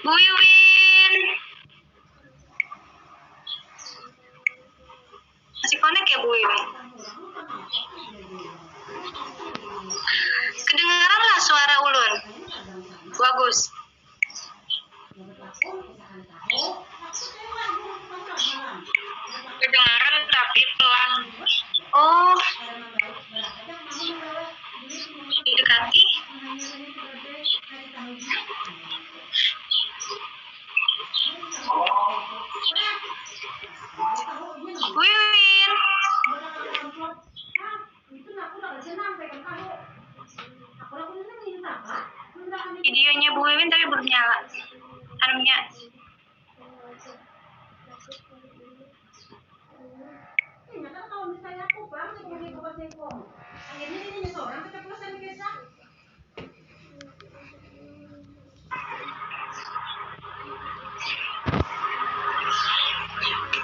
Bu Wiwin, masih connect ya Bu Wiwin? Kedengaran lah suara Ulun. Bagus. Kedengaran tapi pelan. Oh, didekati. Wiwin. Videonya Bu Wiwin tapi belum nyala. Anunya.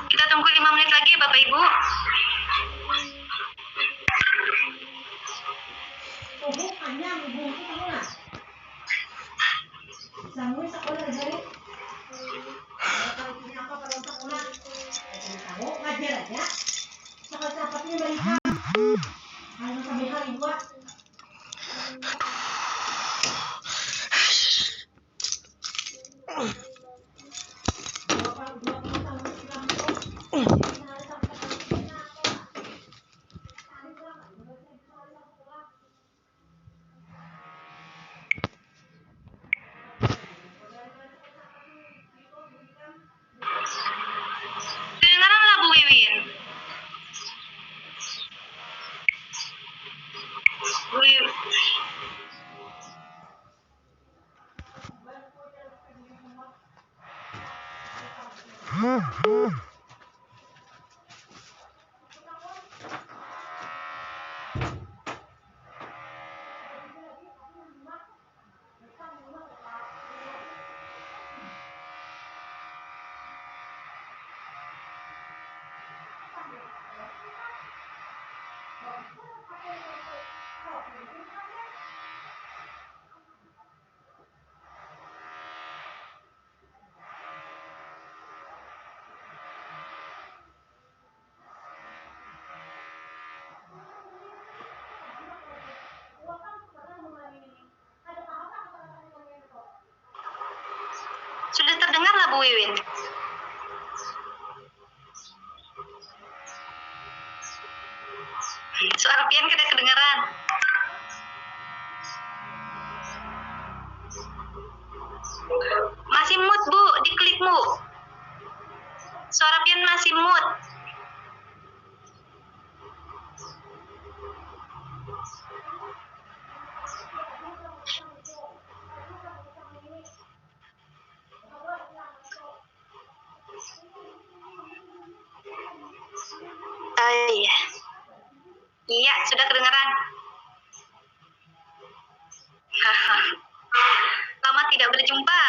Kita tunggu 5 menit lagi ya Bapak Ibu. Kedengaran lah Bu Wiwin. Bu Wiwin. Sudah terdengar lah Bu Wiwin. Suara pian kita kedengaran. Masih mute Bu, diklik Bu. Suara pian masih mute. Iya. Iya, sudah kedengaran. Haha. Lama tidak berjumpa.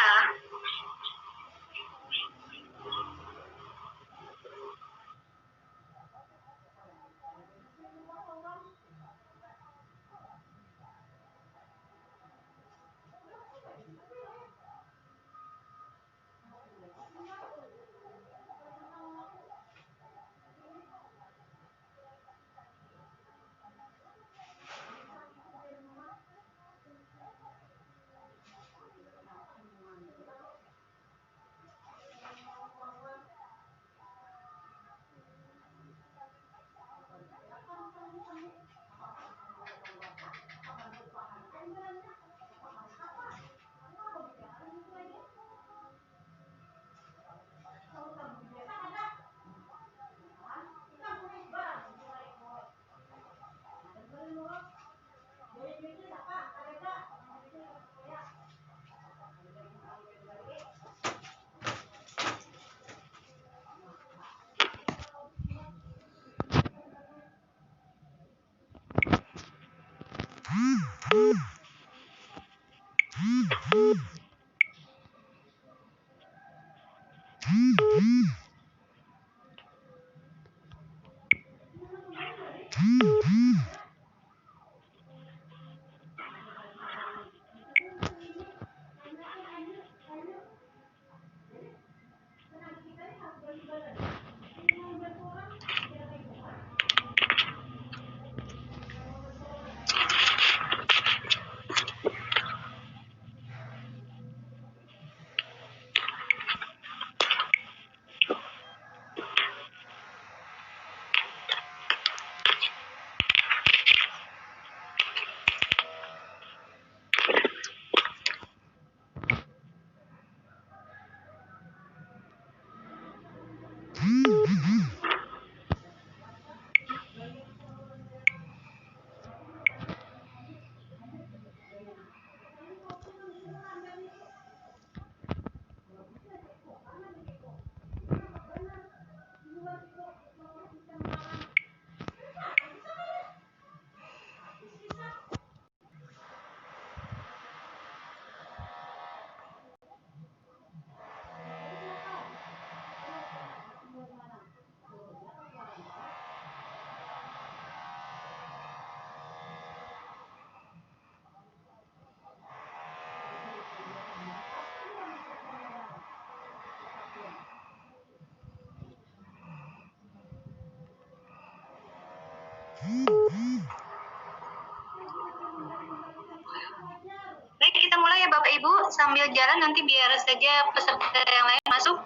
Baik, kita mulai ya Bapak Ibu, sambil jalan nanti biar saja peserta yang lain masuk.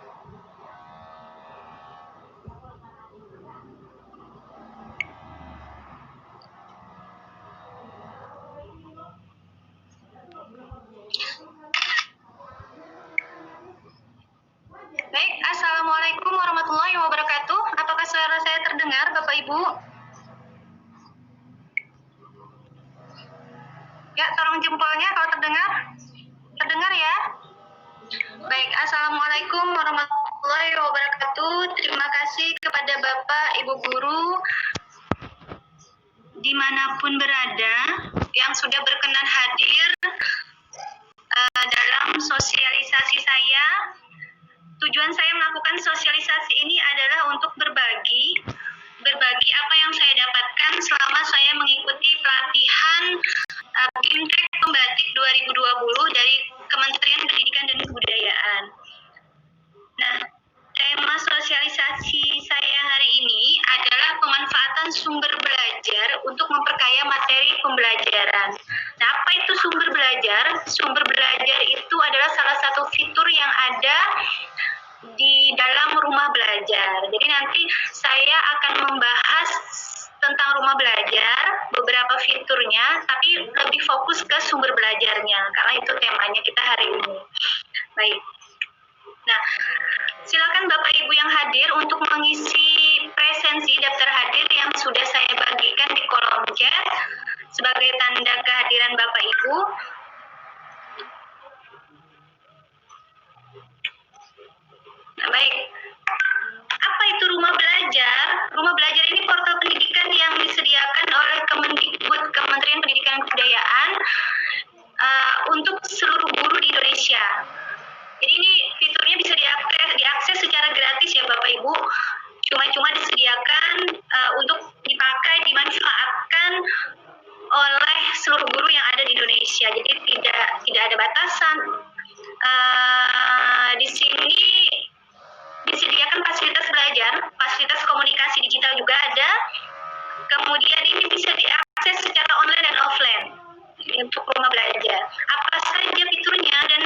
Baik, Assalamualaikum warahmatullahi wabarakatuh. Apakah suara saya terdengar Bapak Ibu? Ya, tolong jempolnya kalau terdengar. Terdengar ya? Baik, Assalamualaikum warahmatullahi wabarakatuh. Terima kasih kepada Bapak, Ibu Guru, dimanapun berada, yang sudah berkenan hadir dalam sosialisasi saya. Tujuan saya melakukan sosialisasi ini adalah untuk berbagi apa yang saya dapatkan selama saya mengikuti pelatihan BIMTEK Pembatik 2020 dari Kementerian Pendidikan dan Kebudayaan. Nah, tema sosialisasi saya hari ini adalah pemanfaatan sumber belajar untuk memperkaya materi pembelajaran. Nah, apa itu sumber belajar? Sumber belajar itu adalah salah satu fitur yang ada di dalam rumah belajar. Jadi nanti saya akan membahas tentang rumah belajar, beberapa fiturnya, tapi lebih fokus ke sumber belajarnya, karena itu temanya kita hari ini. Baik. Nah, silakan Bapak Ibu yang hadir untuk mengisi presensi daftar hadir yang sudah saya bagikan di kolom chat sebagai tanda kehadiran Bapak Ibu. Nah, baik. Apa itu rumah belajar? Rumah belajar ini portal pendidikan yang disediakan oleh Kemendikbud, Kementerian Pendidikan dan Kebudayaan, untuk seluruh guru di Indonesia. Jadi ini fiturnya bisa diakses secara gratis ya Bapak Ibu. Cuma disediakan untuk dipakai, dimanfaatkan oleh seluruh guru yang ada di Indonesia. Jadi tidak ada batasan. Di sini disediakan fasilitas belajar, fasilitas komunikasi digital juga ada. Kemudian ini bisa diakses secara online dan offline untuk rumah belajar. Apa saja fiturnya dan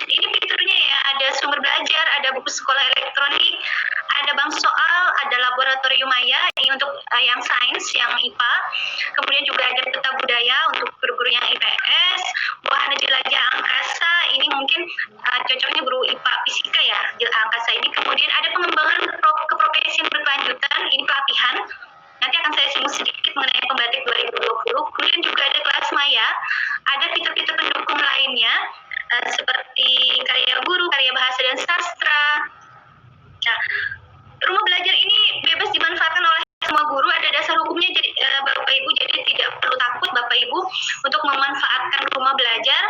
ini fiturnya ya, ada sumber belajar, ada buku sekolah elektronik, ada bank soal, ada laboratorium maya ini untuk yang sains, yang IPA. Kemudian juga ada peta budaya untuk guru-guru yang IPS, wahana jelajah angkasa, ini mungkin cocoknya guru IPA fisika ya, angkasa ini. Kemudian ada pengembangan keprofesian berkelanjutan, ini pelatihan. Nanti akan saya singgung sedikit mengenai Pembatik 2020. Kemudian juga ada kelas maya, ada fitur-fitur pendukung lainnya, seperti karya guru, karya bahasa dan sastra. Nah, rumah belajar ini bebas dimanfaatkan oleh semua guru, ada dasar hukumnya jadi Bapak Ibu, jadi tidak perlu takut Bapak Ibu untuk memanfaatkan rumah belajar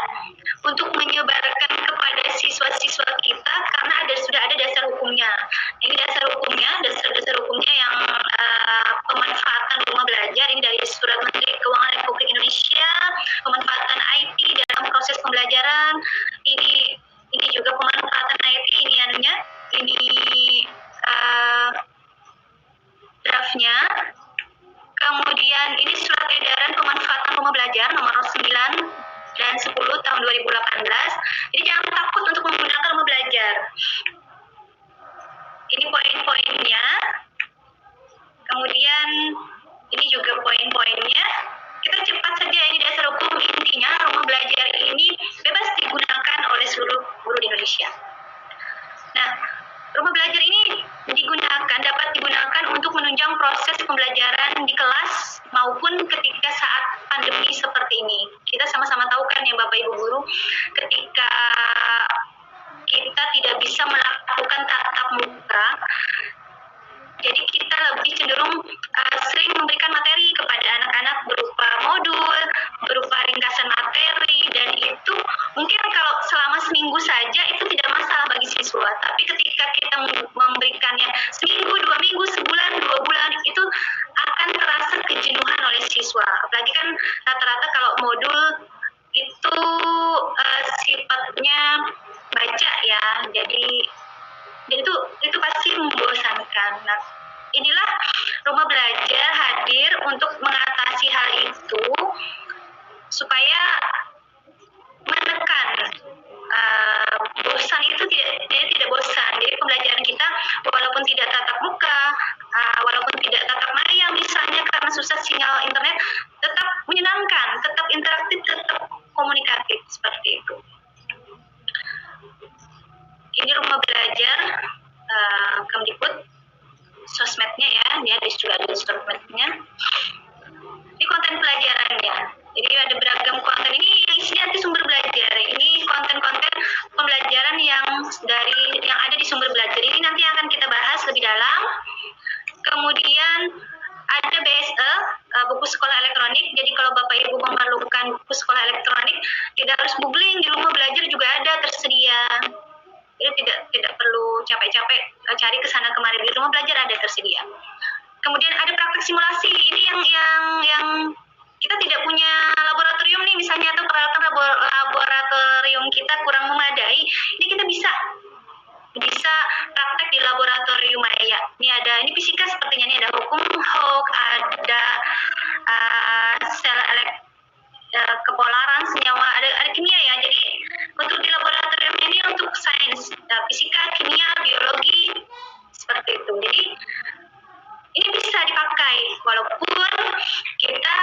untuk menyebarkan kepada siswa-siswa kita, karena sudah ada dasar hukumnya. Ini dasar hukumnya yang pemanfaatan rumah belajar ini dari Surat Menteri Keuangan Republik Indonesia, pemanfaatan IT dalam proses pembelajaran. Ini juga pemanfaatan IT, ini draftnya. Kemudian ini surat edaran pemanfaatan rumah belajar nomor 9 dan 10 tahun 2018. Jadi jangan takut untuk menggunakan rumah belajar. Ini poin-poinnya. Kemudian ini juga poin-poinnya. Kita cepat saja, ini dasar hukum. Intinya rumah belajar ini bebas digunakan oleh seluruh guru di Indonesia. Nah, rumah belajar ini dapat digunakan untuk menunjang proses pembelajaran di kelas maupun ketika saat pandemi seperti ini. Kita sama-sama tahu kan ya Bapak Ibu guru, ketika kita tidak bisa melakukan tatap muka, jadi kita lebih cenderung sering memberikan materi kepada anak-anak berupa modul, berupa ringkasan materi, dan itu mungkin kalau selama seminggu saja itu tidak masalah bagi siswa. Tapi ketika kita memberikannya seminggu, 2 minggu, sebulan, 2 bulan, itu akan terasa kejenuhan oleh siswa. Apalagi kan rata-rata kalau modul itu sifatnya baca ya, jadi itu pasti membosankan. Nah, inilah rumah belajar hadir untuk mengatasi hal itu supaya menekan bosan itu tidak bosan. Jadi pembelajaran kita walaupun tidak tatap muka, walaupun tidak tatap maya misalnya karena susah sinyal internet, tetap menyenangkan, tetap interaktif, tetap komunikatif seperti itu. Ini rumah belajar Kemdikbud, sosmednya ya, dia juga ada sosmednya. Ini konten pelajarannya. Jadi ada beragam konten, ini isinya nanti sumber belajar. Ini konten-konten pembelajaran yang ada di sumber belajar. Ini nanti akan kita bahas lebih dalam. Kemudian ada BSE, buku sekolah elektronik. Jadi kalau Bapak Ibu memerlukan buku sekolah elektronik, tidak harus googling, di rumah belajar juga ada tersedia. Jadi tidak perlu capek-capek cari ke sana kemari, di rumah belajar ada tersedia. Kemudian ada praktek simulasi. Ini yang kita tidak punya laboratorium nih misalnya, atau peralatan laboratorium kita kurang memadai. Ini kita bisa praktek di laboratorium maya. Ini fisika sepertinya, ini ada hukum Hooke, ada sel kepolaran senyawa, ada kimia ya. Jadi untuk di laboratorium ini untuk sains, fisika, kimia, biologi seperti itu. Jadi ini bisa dipakai walaupun kita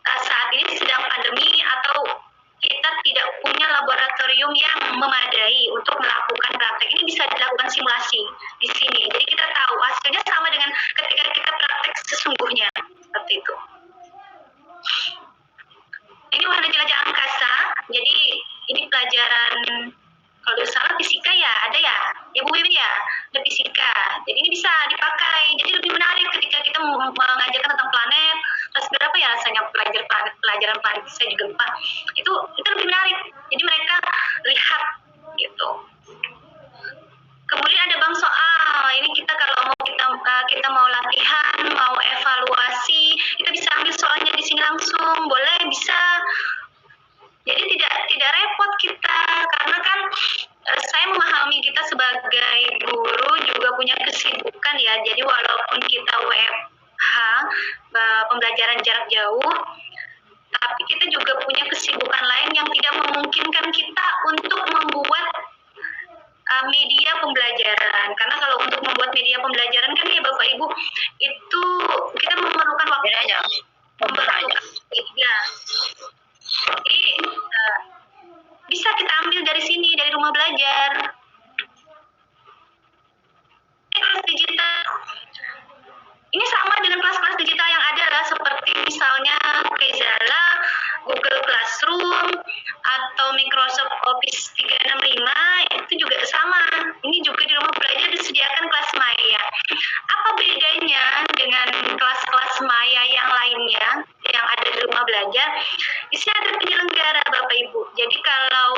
saat ini sedang pandemi atau kita tidak punya laboratorium yang memadai untuk melakukan praktek. Ini bisa dilakukan simulasi di sini. Jadi kita tahu hasilnya sama dengan ketika kita praktek sesungguhnya, seperti itu. Ini wahana jelajah angkasa. Jadi ini pelajaran, kalau tidak salah fisika ya, ada ya Bu Wiwin ya, ada fisika. Jadi ini bisa dipakai. Jadi lebih menarik ketika kita mengajarkan tentang planet. Kelas berapa ya rasanya pelajaran planet, saya juga lupa. Itu lebih menarik. Jadi mereka lihat gitu. Kemudian ada bank soal. Ini kita kalau mau kita mau latihan, mau evaluasi, kita bisa ambil soalnya di sini langsung, boleh, bisa. Jadi tidak repot kita, karena kan saya memahami kita sebagai guru juga punya kesibukan ya. Jadi walaupun kita WFH, pembelajaran jarak jauh, tapi kita juga punya kesibukan lain yang tidak memungkinkan kita untuk membuat media pembelajaran. Karena kalau untuk membuat media pembelajaran kan ya Bapak Ibu, itu kita memerlukan waktu. Memerlukan ya. Jadi bisa kita ambil dari sini, dari rumah belajar. Kelas digital ini sama dengan kelas-kelas digital yang ada lah, seperti misalnya Quizala, Google Classroom, atau Microsoft Office 365, itu juga sama. Ini juga di rumah belajar disediakan kelas maya. Apa bedanya dengan kelas-kelas maya yang lainnya yang ada di rumah belajar? Di sini ada penyelenggara Bapak Ibu. Jadi kalau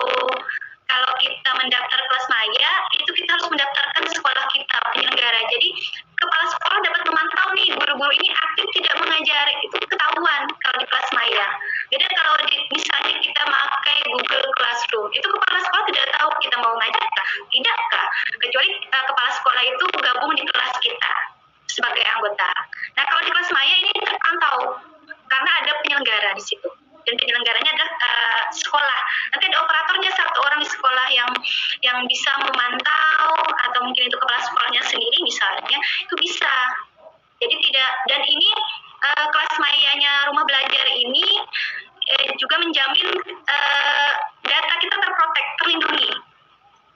kita mendaftar kelas maya, itu kita harus mendaftarkan sekolah kita, penyelenggara. Jadi kepala sekolah dapat memantau nih guru-guru ini aktif tidak mengajar, itu ketahuan kalau di kelas maya. Beda kalau misalnya kita pakai Google Classroom, itu kepala sekolah tidak tahu kita mau ngajar kah, tidak kah, kecuali kepala sekolah itu gabung di kelas kita sebagai anggota. Nah kalau di kelas maya ini terpantau karena ada penyelenggara di situ. Dan penyelenggaranya adalah sekolah. Nanti ada operatornya, satu orang di sekolah yang bisa memantau, atau mungkin itu kepala sekolahnya sendiri misalnya, itu bisa. Jadi tidak, dan ini kelas mayanya rumah belajar ini juga menjamin data kita terprotek, terlindungi.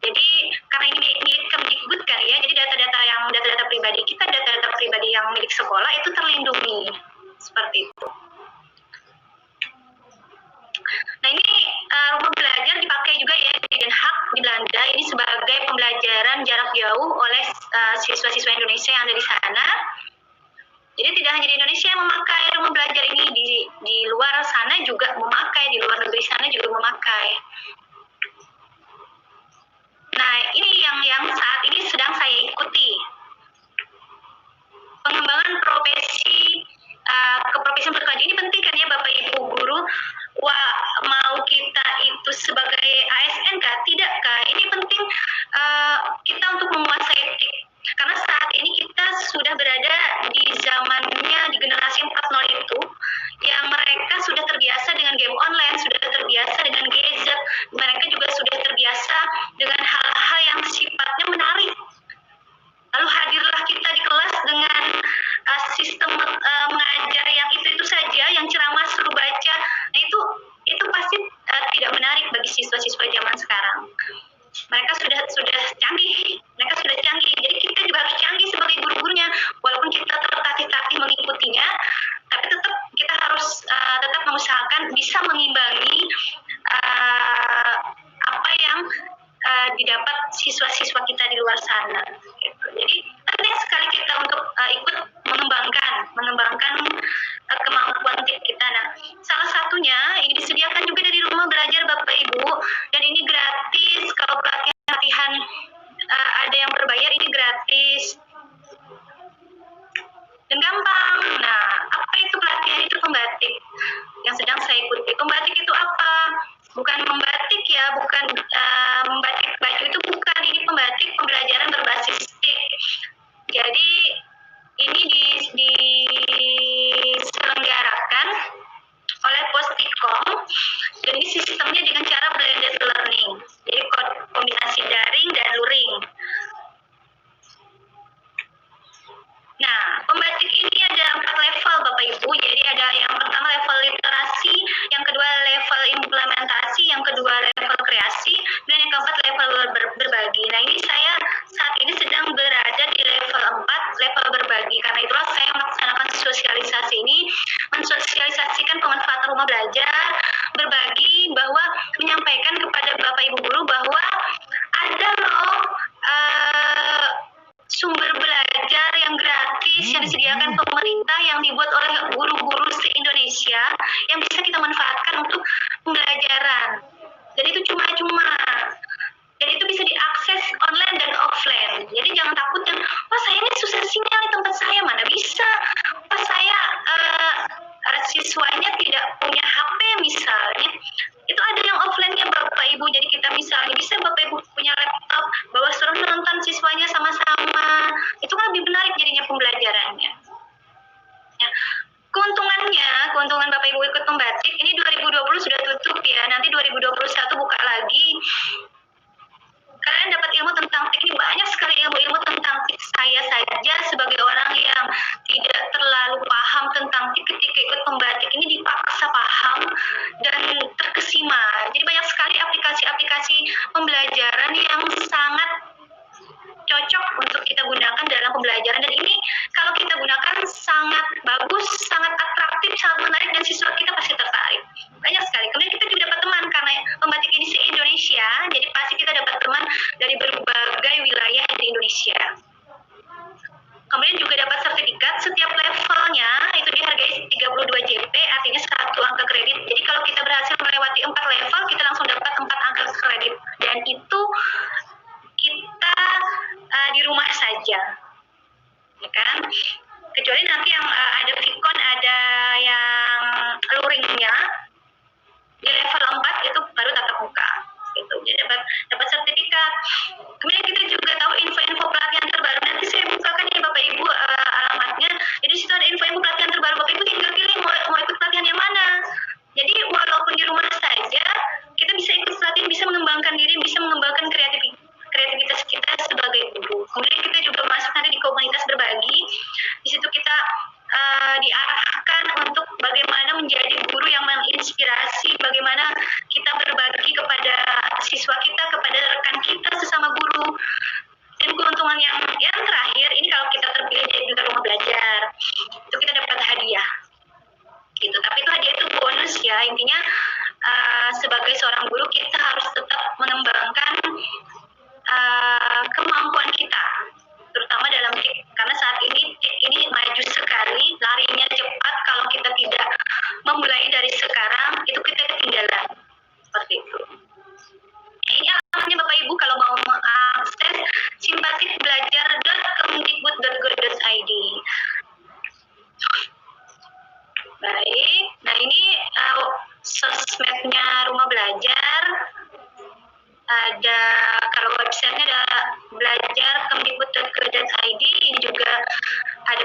Jadi karena ini milik Kemdikbud kan ya, jadi data-data pribadi kita, data-data pribadi yang milik sekolah itu terlindungi. Seperti itu. Nah ini rumah belajar dipakai juga ya di Den Haag di Belanda, ini sebagai pembelajaran jarak jauh oleh siswa-siswa Indonesia yang ada di sana. Jadi tidak hanya di Indonesia yang memakai rumah belajar ini, di luar sana juga memakai, di luar negeri sana juga memakai. Nah ini yang saat ini sedang saya ikuti. Pengembangan profesi keprofesian berkelanjutan ini penting kan ya Bapak Ibu guru. Mau kita itu sebagai ASN kah, tidak kah? Ini penting kita untuk menguasai etik. Karena saat ini kita sudah berada sekarang. Mereka sudah canggih, jadi kita juga harus canggih sebagai guru-gurunya. Walaupun kita tertatih-tatih mengikutinya, tapi tetap kita harus tetap mengusahakan bisa mengimbangi apa yang didapat siswa-siswa kita di luar sana. Gitu. Jadi penting sekali kita untuk ikut mengembangkan kemampuan kita. Nah, salah satunya ini disediakan juga dari rumah belajar Bapak Ibu, dan ini gratis. Kalau pelatihan ada yang berbayar, ini gratis dan gampang. Nah, apa itu pelatihan itu pembatik yang sedang saya ikuti? Pembatik itu apa? Bukan membatik ya, bukan membatik baju itu bukan. Ini pembatik pembelajaran berbasis STIK. Jadi ini diselenggarakan oleh Postikom, dan ini sistemnya dengan cara blended learning, jadi kombinasi daring dan luring. Nah, pembatik ini ada 4 level Bapak Ibu. Jadi ada yang pertama level literasi, yang kedua level implementasi, yang kedua level kreasi, dan yang keempat level berbagi. Nah, ini saya saat ini sedang berada di level 4, level berbagi. Karena itulah saya melaksanakan sosialisasi ini, mensosialisasikan pemanfaatan rumah belajar, berbagi, bahwa menyampaikan kepada Bapak Ibu guru bahwa ada loh sumber belajar yang gratis yang disediakan pemerintah, yang dibuat oleh guru-guru se-Indonesia, yang bisa kita manfaatkan untuk pembelajaran. Dan itu cuma-cuma. Dan itu bisa diakses online dan offline. Jadi jangan takut yang, wah saya ini susah sinyal di tempat saya, mana bisa. Wah saya siswanya tidak punya HP misalnya. Itu ada yang offline-nya Bapak Ibu. Jadi kita misalnya bisa Bapak Ibu punya laptop, bawa suruh nonton siswanya sama-sama. Itu kan lebih menarik jadinya pembelajarannya. Ya. Keuntungan Bapak Ibu ikut pembatik, ini 2020 sudah tutup ya. Nanti 2021 buka lagi. Kalian dapat ilmu tentang TIK, ini banyak sekali ilmu-ilmu tentang TIK. Saya saja sebagai orang yang tidak terlalu paham tentang TIK, ketika ikut pembatik ini dipaksa paham dan terkesima. Jadi banyak sekali aplikasi-aplikasi pembelajaran yang sangat cocok untuk kita gunakan dalam pembelajaran, dan ini kalau kita gunakan sangat bagus, sangat atraktif, sangat menarik, dan siswa kita pasti tertarik. Banyak sekali. Kemudian kita juga dapat teman, karena pembatik ini se-Indonesia, jadi pasti kita dapat teman dari berbagai wilayah di Indonesia. Kemudian juga dapat sertifikat, setiap levelnya itu dihargai 32 JP, artinya 1 angka kredit. Jadi kalau kita berhasil melewati 4 level, kita langsung dapat 4 angka kredit. Dan itu kita di rumah saja, ya kan? Kecuali nanti yang ada Vicon, ada yang luringnya di level 4 itu baru tatap muka, gitu. Jadi dapat sertifikat. Kemudian kita juga tahu info-info pelatihan terbaru. Nanti saya bukakan ya Bapak Ibu alamatnya. Jadi di situ ada info-info pelatihan terbaru. Bapak Ibu tinggal pilih mau ikut pelatihan yang mana. Jadi walaupun di rumah saja, kita bisa ikut pelatihan, bisa mengembangkan diri, bisa mengembangkan kreativitas kita sebagai guru. Kemudian kita juga masuk nanti di komunitas berbagi. Di situ kita diarahkan untuk bagaimana menjadi guru yang menginspirasi, bagaimana kita berbagi kepada siswa kita, kepada rekan kita sesama guru. Dan keuntungan yang terakhir, ini kalau kita terpilih jadi duta rumah belajar, itu kita dapat hadiah. Gitu. Tapi itu hadiah itu bonus ya. Intinya sebagai seorang guru kita harus tetap mengembangkan kemampuan kita, terutama dalam TIK, karena saat ini TIK ini maju sekali, larinya cepat. Kalau kita tidak memulai dari sekarang, itu kita ketinggalan. Seperti itu. Ini alamatnya Bapak Ibu kalau mau mengakses simpatikbelajar.kemdikbud.go.id. Baik, nah ini sosmednya rumah belajar. Ada, kalau websitenya ada belajar.kemdikbud.go.id. Ini juga ada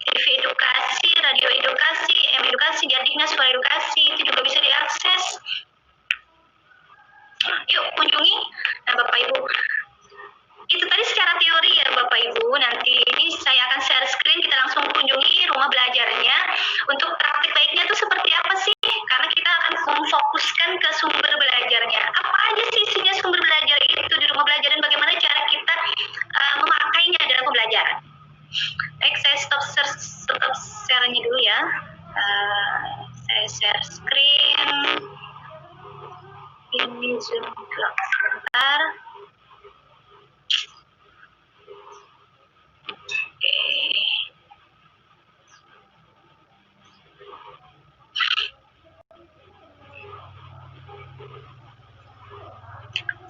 TV edukasi, radio edukasi, edukasi, Jadiknas Suara Edukasi, itu juga bisa diakses. Yuk kunjungi. Nah Bapak Ibu, itu tadi secara teori ya Bapak Ibu. Nanti ini saya akan share screen, kita langsung kunjungi rumah belajarnya. Untuk praktik baiknya itu seperti apa sih? Karena kita akan fokuskan ke sumber belajarnya. Apa aja sih isinya sumber belajar itu di rumah belajar dan bagaimana cara kita memakainya dalam pembelajaran. Baik, saya stop share-nya dulu ya. Saya share screen. Ini Zoom Doc sebentar. Oke.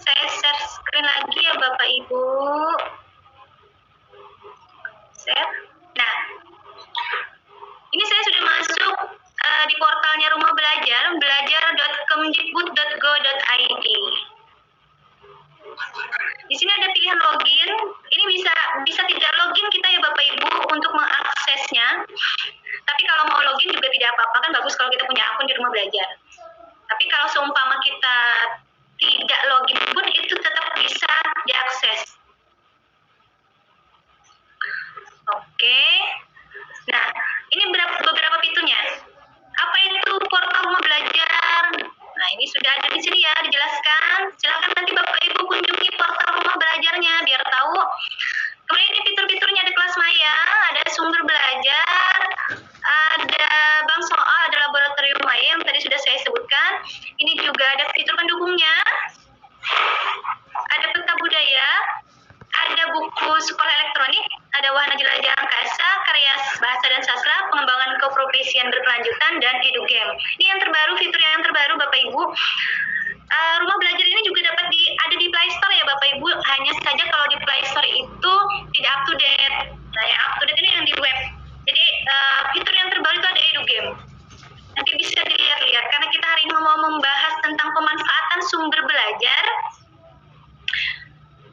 Saya share screen lagi ya Bapak Ibu. Share. Nah, ini saya sudah masuk di portalnya Rumah Belajar, belajar.kemdikbud.go.id. Di sini ada pilihan login. Ini bisa tidak login kita ya Bapak Ibu untuk mengaksesnya. Tapi kalau mau login juga tidak apa-apa, kan bagus kalau kita punya akun di Rumah Belajar. Tapi kalau seumpama kita tidak login pun itu tetap bisa diakses. Oke. Nah, ini beberapa fiturnya. Apa itu portal Rumah Belajar? Nah, ini sudah ada di sini ya, dijelaskan. Silakan nanti Bapak Ibu kunjungi portal Rumah Belajarnya biar tahu. Kemudian ini fitur-fiturnya, ada kelas maya, ada sumber belajar, ada bank soal, ada laboratorium maya yang tadi sudah saya sebutkan. Ini juga ada fitur pendukungnya, ada peta budaya, ada buku sekolah elektronik, ada wahana jelajah angkasa, karya bahasa dan sastra, pengembangan keprofesian berkelanjutan, dan edugame. Ini yang terbaru, fitur yang terbaru Bapak Ibu. Rumah Belajar ini juga dapat ada di Play Store ya Bapak Ibu, hanya saja kalau di Play Store itu tidak up to date. Nah, yang up to date ini yang di web. Jadi fitur yang terbaru itu ada edugame. Nanti bisa dilihat-lihat, karena kita hari ini mau membahas tentang pemanfaatan sumber belajar.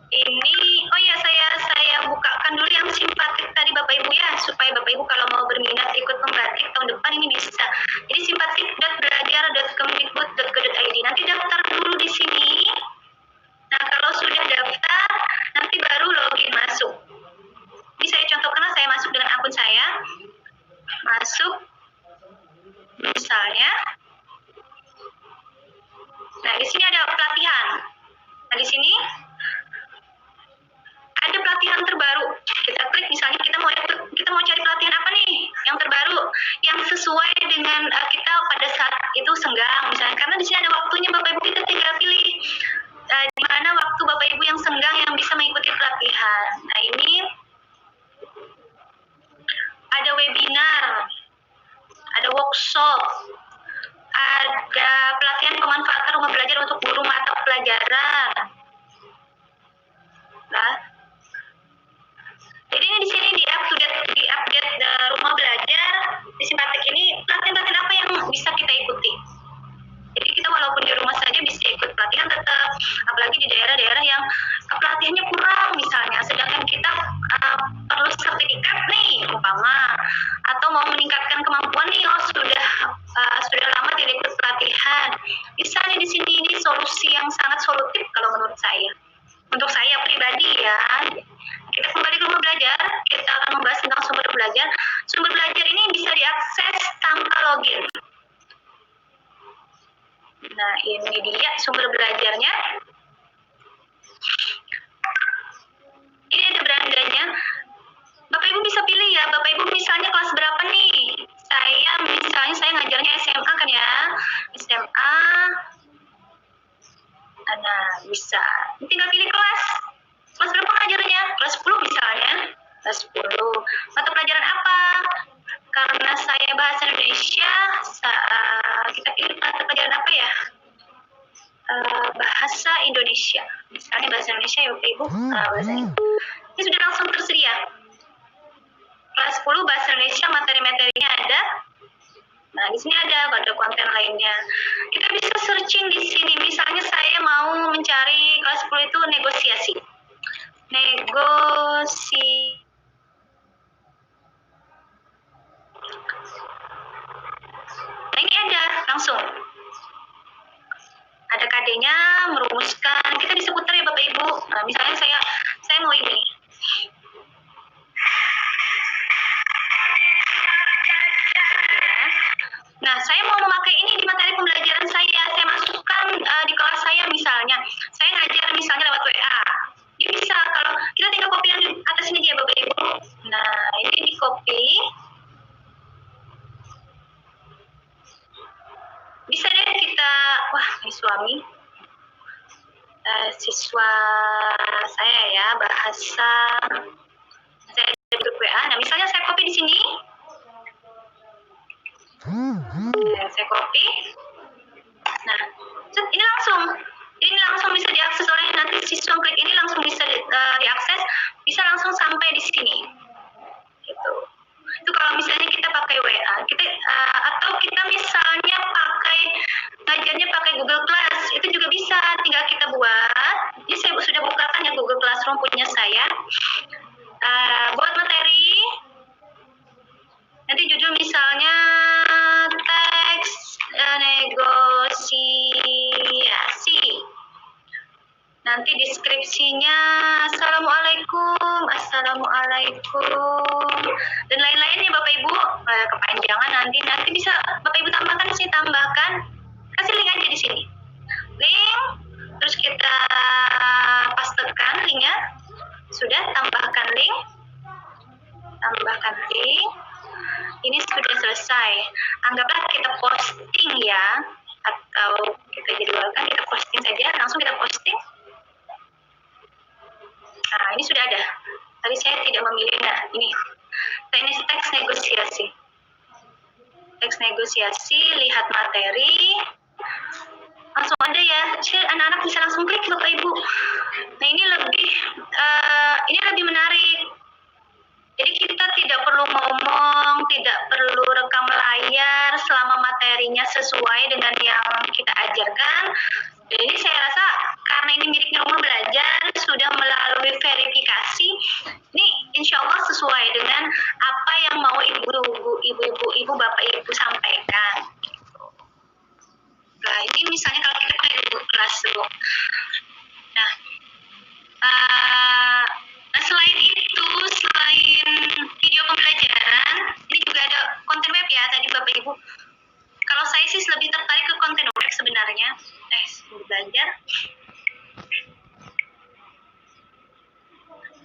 Ini, oh ya, saya bukakan dulu yang simpatik tadi Bapak Ibu ya, supaya Bapak Ibu kalau mau berminat ikut membatik tahun depan ini bisa. Jadi simpatik.belajar.kemdikbud.go.id. Nanti daftar dulu di sini. Nah, kalau sudah daftar, nanti baru login masuk. Ini saya contohkan, saya masuk dengan akun saya. Masuk, misalnya. Nah, di sini ada pelatihan. Nah, di sini ada pelatihan terbaru. Kita klik, misalnya kita mau cari pelatihan apa nih yang terbaru, yang sesuai dengan kita pada saat itu senggang misalnya, karena di sini ada waktunya Bapak Ibu, kita tinggal pilih di mana waktu Bapak Ibu yang senggang yang bisa mengikuti pelatihan. Nah, ini ada webinar, ada workshop, ada pelatihan pemanfaatan rumah belajar untuk guru mata pelajaran. Nah, jadi ini di sini di update Rumah Belajar di simpatik ini pelatihan-pelatihan apa yang bisa kita ikuti. Jadi kita walaupun di rumah saja bisa ikut pelatihan tetap, apalagi di daerah-daerah yang pelatihannya kurang misalnya, sedangkan kita perlu sertifikat nih umpama, atau mau meningkatkan kemampuan nih, sudah lama tidak ikut pelatihan. Misalnya di sini, ini solusi yang sangat solutif kalau menurut saya. Untuk saya pribadi ya. Kita kembali ke Rumah Belajar, kita akan membahas tentang sumber belajar. Sumber belajar ini bisa diakses tanpa login. Nah, ini dia sumber belajarnya. Ini ada berandanya. Bapak Ibu bisa pilih ya, Bapak Ibu misalnya kelas berapa nih? Saya ngajarnya SMA kan ya, SMA. Nah, bisa. Tinggal pilih kelas. Kelas berapa ngajarnya? Kelas 10 misalnya. Kelas 10. Mata pelajaran apa? Karena saya bahasa Indonesia, kita pilih mata pelajaran apa ya? Bahasa Indonesia. Misalnya bahasa Indonesia ya Bapak Ibu. Bahasa ini sudah langsung tersedia. Kelas 10 bahasa Indonesia, materi-materinya ada. Nah, di sini ada konten lainnya. Kita bisa searching di sini. Misalnya saya mau mencari kelas 10 itu negosiasi. Nah, ini ada langsung. Ada KD-nya, merumuskan. Kita bisa putar ya Bapak Ibu. Nah, misalnya saya mau ini. Nah, saya mau memakai ini di materi pembelajaran saya ini suami. Siswa saya ya, bahasa saya di grup WA. Nah, misalnya saya copy di sini. Saya copy. Nah, ini langsung bisa diakses oleh nanti siswa klik ini langsung bisa diakses, bisa langsung sampai di sini. Gitu. Itu kalau misalnya kita pakai WA, atau kita misalnya ngajarnya pakai Google Class, itu juga bisa, tinggal kita buat. Ini saya sudah bukakan ya Google Classroom punya saya. Buat materi, nanti judul misalnya teks negosiasi. Nanti deskripsinya Assalamualaikum, dan lain-lainnya Bapak Ibu. Kepanjangan nanti bisa Bapak Ibu tambahkan di sini, kasih link aja di sini. Link, terus kita pastekan linknya. Sudah, tambahkan link. Ini sudah selesai. Anggaplah kita posting ya, atau kita jadwalkan, kita posting saja, langsung kita posting. Nah, ini sudah ada. Tadi saya tidak memilih. Nah, ini teknis teks negosiasi, lihat materi, langsung ada ya. Anak-anak bisa langsung klik Bapak Ibu. Nah, ini lebih menarik. Jadi kita tidak perlu ngomong, tidak perlu rekam layar selama materinya sesuai dengan yang kita ajarkan. Dan ini saya rasa karena ini miliknya Rumah Belajar, sudah melalui verifikasi, ini insya Allah sesuai dengan apa yang mau ibu-ibu, bapak-ibu sampaikan. Nah, ini misalnya kalau kita pakai Google Classroom. Nah, selain video pembelajaran, ini juga ada konten web ya tadi Bapak Ibu. Kalau saya sih lebih tertarik ke konten web sebenarnya. Belajar.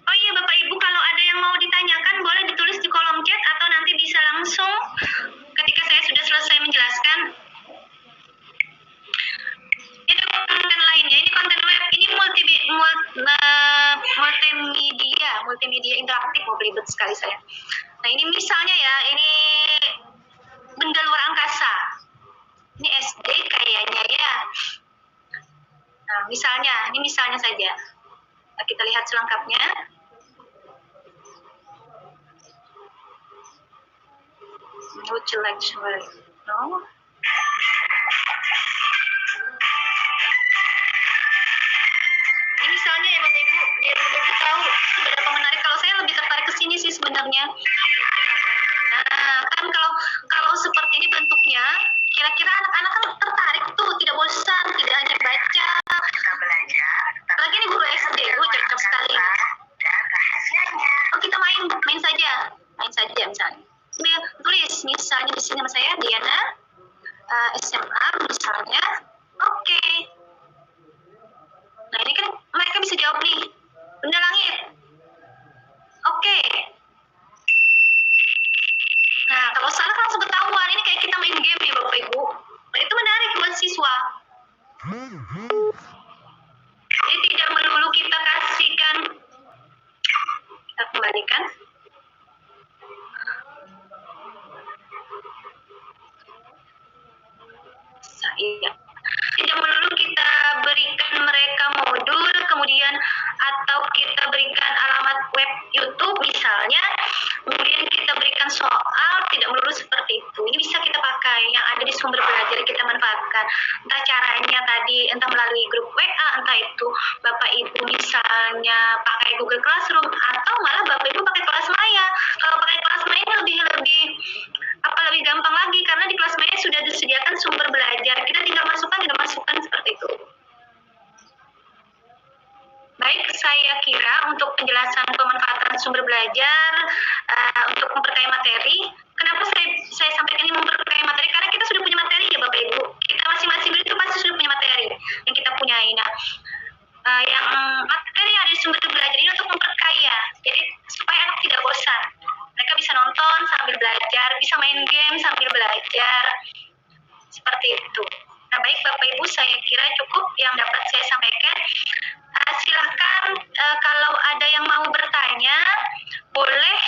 Oh iya Bapak Ibu, kalau ada yang mau ditanyakan boleh ditulis di kolom chat atau nanti bisa langsung ketika saya sudah selesai menjelaskan. Ini konten lainnya, ini konten web, ini multimedia interaktif, mau belibet sekali saya. Nah, ini misalnya ya, ini benda luar angkasa. Ini SD kayaknya ya. Nah, ini misalnya saja. Nah, kita lihat selengkapnya. Would you like to know? Ini misalnya ya Bapak Ibu, biar Bapak tahu seberapa menarik. Kalau saya lebih tertarik ke sini sih sebenarnya. Nah, kan kalau seperti ini bentuknya, kira-kira anak-anak kan tertarik tuh, tidak bosan, tidak hanya baca. Kita belajar. Lagi nih guru SD, cocok sekali. Oh, kita main saja misalnya. Tulis misalnya di sini nama saya Diana, SMA misalnya. Oke. Nah, ini kan mereka bisa jawab nih, benda langit. Oke. Nah, kalau salah kan langsung ketahuan. Ini kayak kita main game ya Bapak Ibu. Nah, itu menarik buat siswa. Jadi tidak melulu kita kasihkan. Kita kembalikan. Iya. Tidak melulu kita berikan mereka modul, kemudian atau kita berikan alamat web YouTube misalnya, kemudian kita berikan soal, tidak melulu seperti itu. Ini bisa kita pakai yang ada di sumber belajar, kita manfaatkan. Entah caranya tadi, entah melalui grup WA, entah itu Bapak Ibu misalnya pakai Google Classroom, atau malah Bapak Ibu pakai kelas maya. Kalau pakai kelas maya lebih gampang lagi, karena di kelas maya sudah disediakan sumber belajar. Kita tinggal masukkan seperti itu. Baik, saya kira untuk penjelasan pemanfaatan sumber belajar untuk memperkaya materi. Kenapa saya sampaikan ini memperkaya materi? Karena kita sudah punya materi ya Bapak Ibu. Kita masing-masing itu pasti sudah punya materi yang kita punyai. Nah, yang materi yang ada di sumber belajar ini untuk memperkaya. Jadi supaya anak tidak bosan. Mereka bisa nonton sambil belajar, bisa main game sambil belajar. Seperti itu. Nah, baik Bapak Ibu, saya saya kira cukup yang dapat saya sampaikan. Silahkan kalau ada yang mau bertanya, boleh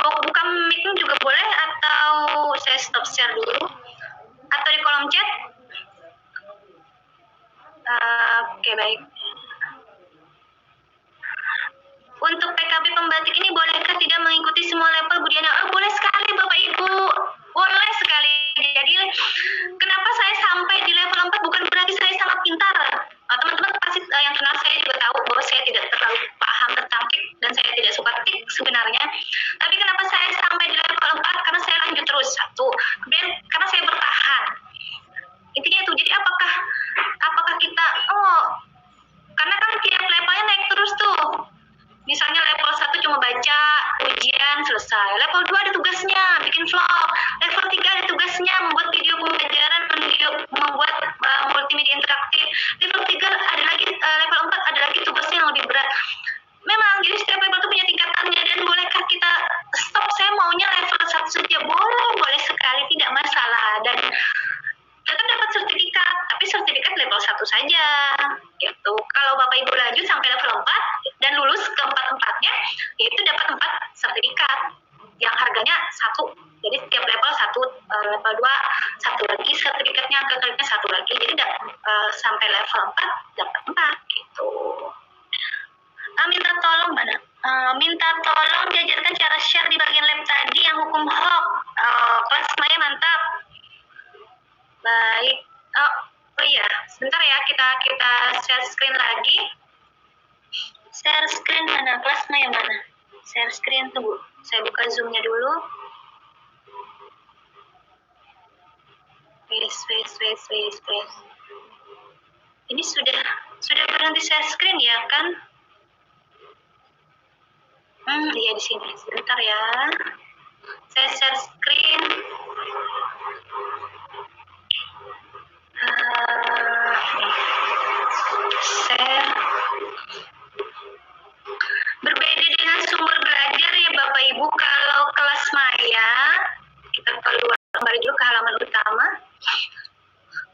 buka mic juga boleh, atau saya stop share dulu, atau di kolom chat. Oke, baik. Untuk PKB pembatik ini bolehkah tidak mengikuti semua level, Bu Diana? Oh, boleh sekali Bapak Ibu, boleh sekali. Jadi kenapa saya sampai di level 4 bukan berarti saya sangat pintar. Teman-teman pasti yang kenal saya juga tahu bahwa saya tidak terlalu paham tentang TIK dan saya tidak suka TIK sebenarnya. Tapi kenapa saya sampai di level 4? Karena saya lanjut terus, satu. Kemudian karena saya bertahan. Intinya itu. Jadi apakah kita, karena kan tiap levelnya naik terus tuh. Misalnya level 1 cuma baca, ujian, selesai. Level 2 ada tugasnya, bikin vlog. Level 3 ada tugasnya, membuat video pembelajaran, membuat multimedia interaktif. Level 3 ada lagi, level 4 ada lagi tugasnya yang lebih berat. Memang, jadi setiap level itu punya tingkatannya, dan bolehkah kita stop, saya maunya level 1 saja? Boleh sekali, tidak masalah. Dan tetap dapat sertifikat, tapi sertifikat level 1 saja. Gitu. Kalau Bapak Ibu lanjut sampai level 4 dan lulus ke 4-4-nya, yaitu dapat 4 sertifikat yang harganya 1. Jadi setiap level 1, level 2 1 lagi sertifikatnya, kekalinya 1 lagi. Jadi sampai level 4 dapat 4 gitu. Minta tolong mana? Minta tolong diajarkan cara share di bagian lab tadi yang hukum HOK. Kelas Maya mantap. Baik. Oh iya, sebentar ya, kita share screen lagi. Share screen mana? Kelas Maya mana? Share screen, tunggu. Saya buka Zoom-nya dulu. Wait. Ini sudah berhenti share screen ya kan? Iya di sini. Sebentar ya. Saya share screen. Share. Berbeda dengan sumber belajar ya Bapak Ibu. Kalau kelas Maya, kita keluar kembali dulu ke halaman utama.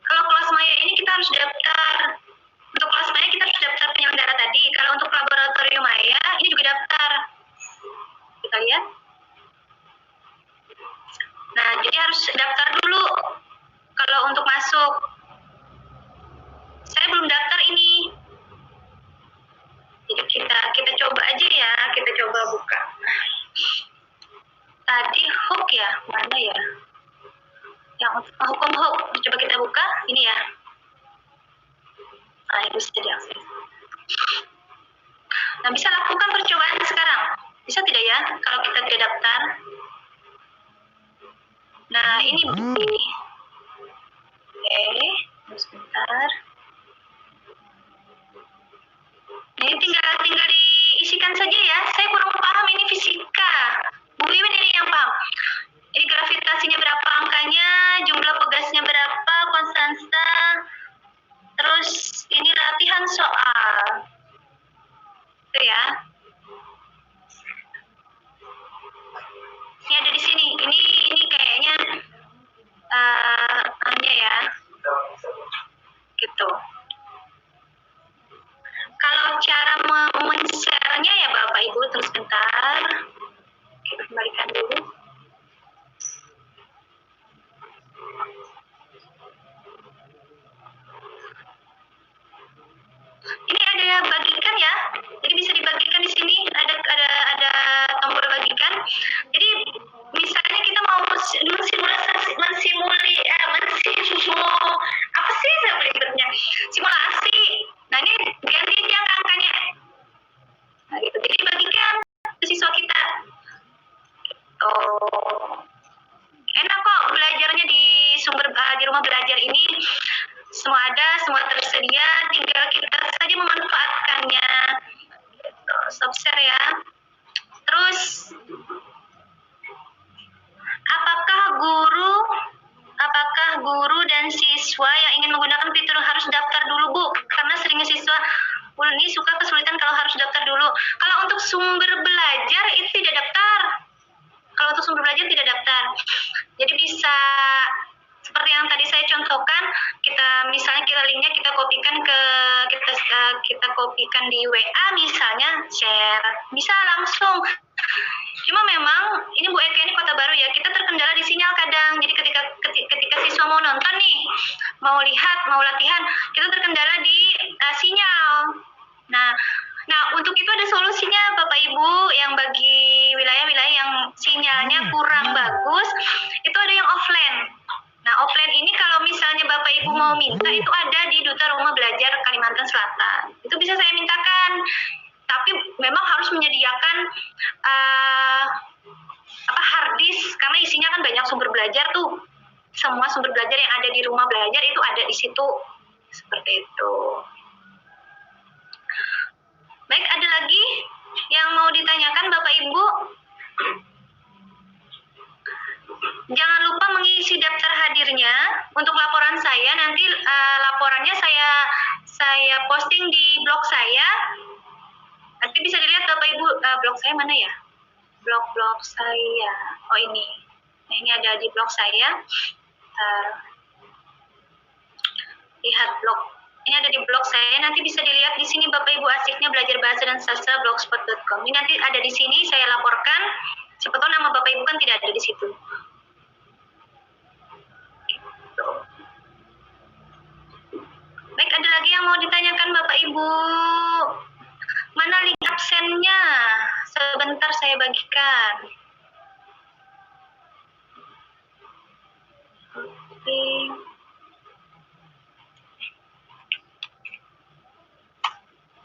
Kalau kelas Maya ini kita harus daftar. Untuk kelas Maya kita harus daftar penyelenggara tadi. Kalau untuk laboratorium Maya ini juga daftar. Kita lihat. Nah, jadi harus daftar dulu kalau untuk masuk. Saya belum daftar ini. Jadi kita coba aja ya, kita coba buka. Tadi hook ya, mana ya? Yang hukum hook, coba kita buka, ini ya. Nah, itu bisa diakses. Nah, bisa lakukan percobaan sekarang. Bisa tidak ya, kalau kita tidak daftar? Nah, ini. Oke, sebentar. Ini tinggal diisikan saja ya. Saya kurang paham ini fisika. Bu Wiwin ini yang paham. Ini gravitasinya berapa angkanya, jumlah pegasnya berapa, konstansa. Terus ini latihan soal. Itu ya. Ini ada di sini. Ini kayaknya ya. Gitu. Kalau cara men-share-nya ya Bapak Ibu, terus sebentar. Kita kembalikan dulu. Ini ada bagikan ya. Jadi bisa dibagikan di sini, ada tombol bagikan. Jadi misalnya kita mau apa sih saya belibetnya? Simulasi. Nah, ini ganti aja angkanya. Nah, gitu. Jadi bagikan ke siswa kita. Enak kok belajarnya di di rumah belajar ini. Semua ada, semua tersedia, tinggal kita saja memanfaatkannya. Stop share ya. Terus, apakah guru dan siswa yang ingin menggunakan fitur harus daftar dulu, Bu? Karena seringnya siswa ini suka kesulitan kalau harus daftar dulu. Kalau untuk sumber belajar itu tidak daftar. Kalau untuk sumber belajar tidak daftar. Jadi bisa seperti yang tadi saya contohkan contohkan, misalnya linknya kita kopikan kita kopikan di WA misalnya, share, bisa langsung. Cuma memang ini Bu Eka ini Kota Baru ya, kita terkendala di sinyal kadang. Jadi ketika siswa mau nonton nih, mau lihat, mau latihan, kita terkendala di sinyal. Nah, untuk itu ada solusinya Bapak Ibu, yang bagi wilayah-wilayah yang sinyalnya kurang bagus, itu ada yang offline. Nah, offline ini kalau misalnya Bapak Ibu mau minta, itu ada di Duta Rumah Belajar Kalimantan Selatan. Itu bisa saya mintakan. Tapi memang harus menyediakan hard disk, karena isinya kan banyak sumber belajar tuh. Semua sumber belajar yang ada di rumah belajar itu ada di situ. Seperti itu. Baik, ada lagi yang mau ditanyakan Bapak Ibu? Jangan lupa mengisi daftar hadirnya untuk laporan saya. Nanti laporannya saya posting di blog saya. Nanti bisa dilihat Bapak Ibu, blog saya mana ya? Blog saya. Oh ini. Nah, ini ada di blog saya. Lihat blog. Ini ada di blog saya. Nanti bisa dilihat di sini Bapak Ibu, asiknya belajar bahasa dan sastra blogspot.com. Ini nanti ada di sini, saya laporkan. Siapa tahu nama Bapak Ibu kan tidak ada di situ. Baik, ada lagi yang mau ditanyakan Bapak Ibu? Mana link absennya? Sebentar saya bagikan. Oke.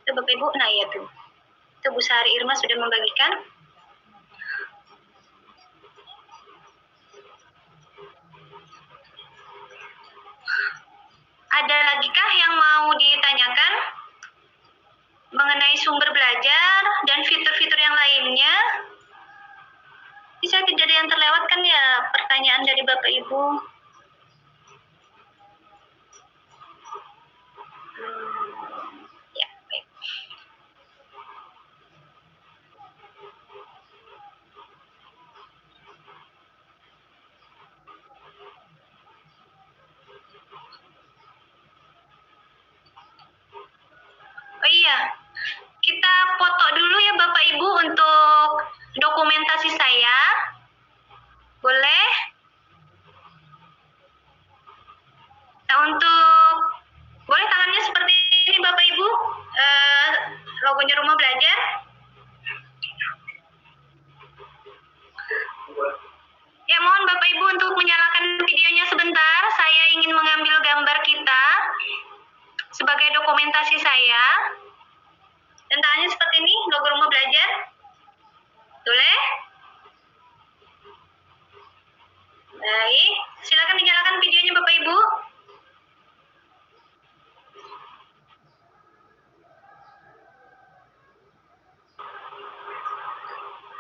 Itu Bapak Ibu, nah ya tuh. Itu Bu Sari Irma sudah membagikan. Ada lagi kah yang mau ditanyakan mengenai sumber belajar dan fitur-fitur yang lainnya? Bisa tidak ada yang terlewatkan ya pertanyaan dari Bapak Ibu? Ya, baik. Oh iya, kita foto dulu ya Bapak Ibu untuk dokumentasi saya. Boleh? Nah, boleh tangannya seperti ini Bapak Ibu, logonya rumah belajar. Ya, mohon Bapak Ibu untuk menyalakan videonya sebentar. Saya ingin mengambil gambar kita sebagai dokumentasi saya. Dan tangannya seperti ini, logo rumah belajar. Boleh? Baik, silakan dinyalakan videonya Bapak Ibu.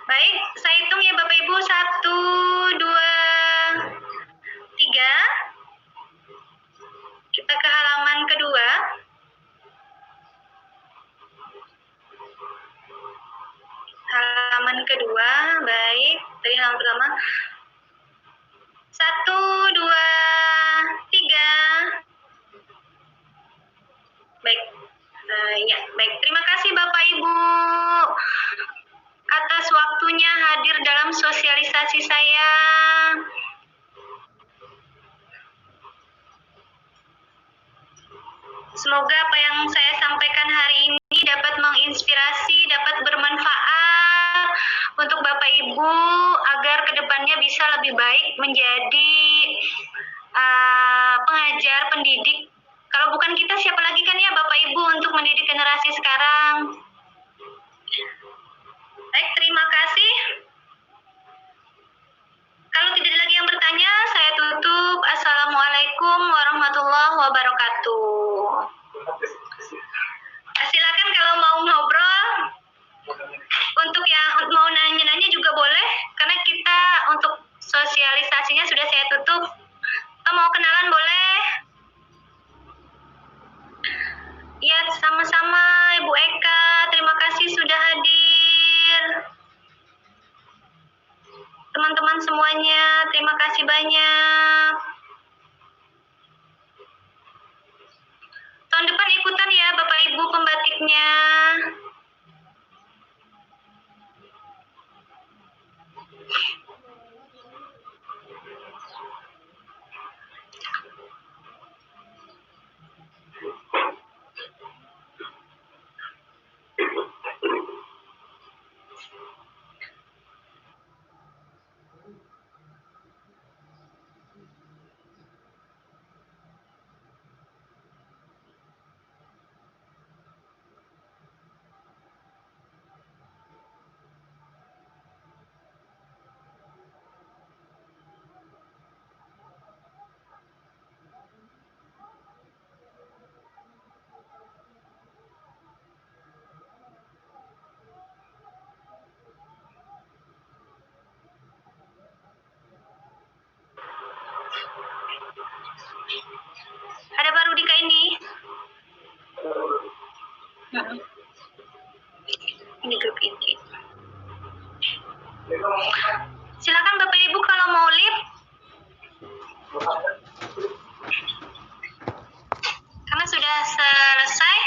Baik, saya hitung ya Bapak Ibu. 1, 2, 3. Kita ke halaman kedua. Halaman kedua, baik. Tadi halaman pertama. 1, 2, 3. Baik. Ya, baik. Terima kasih Bapak Ibu atas waktunya hadir dalam sosialisasi saya. Semoga apa yang saya sampaikan hari ini dapat menginspirasi, dapat bermanfaat untuk Bapak Ibu agar kedepannya bisa lebih baik menjadi pengajar, pendidik. Kalau bukan kita, siapa lagi kan ya Bapak Ibu untuk mendidik generasi sekarang. Baik, terima kasih. Kalau tidak ada lagi yang bertanya, saya tutup. Assalamualaikum warahmatullahi wabarakatuh. Silakan kalau mau ngobrol. Untuk yang mau nanya-nanya juga boleh, karena kita untuk sosialisasinya sudah saya tutup. Kalau mau kenalan boleh. Ya, sama-sama Ibu Eka. Terima kasih sudah hadir. sudah selesai.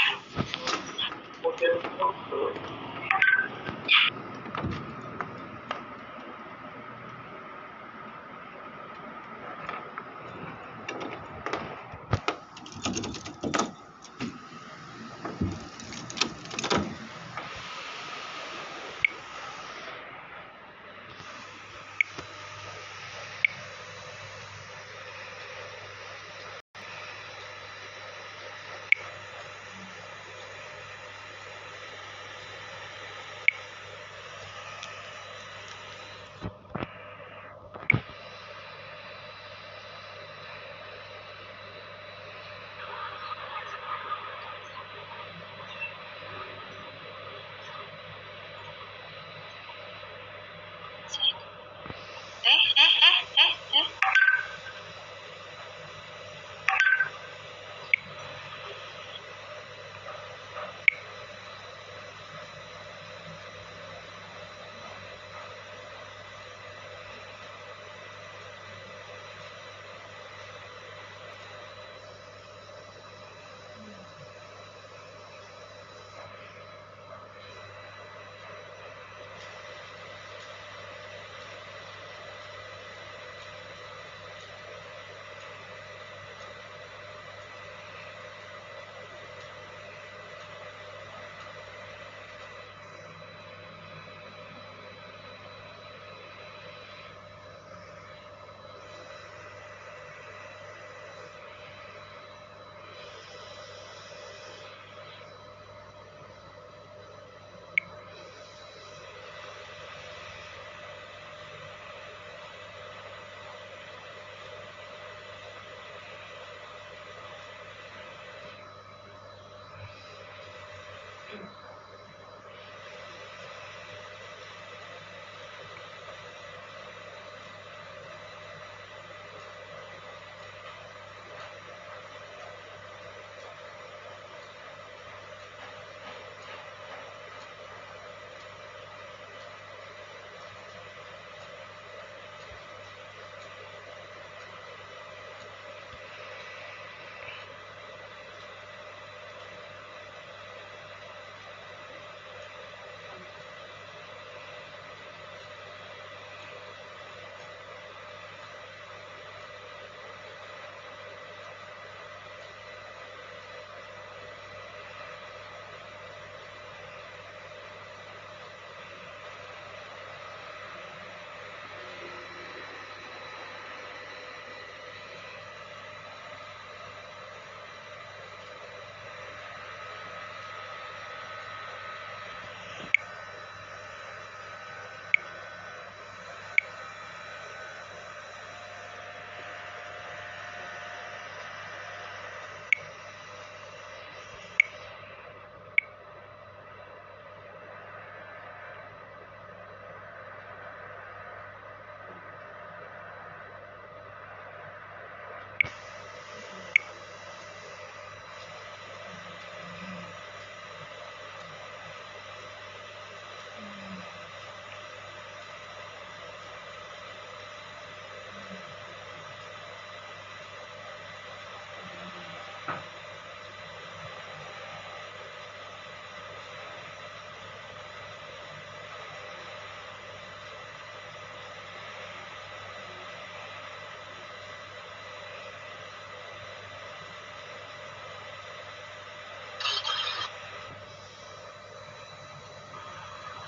Eh.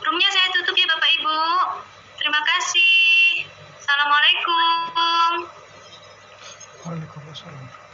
Roomnya saya tutup ya Bapak Ibu. Terima kasih. Assalamualaikum. Waalaikumsalam.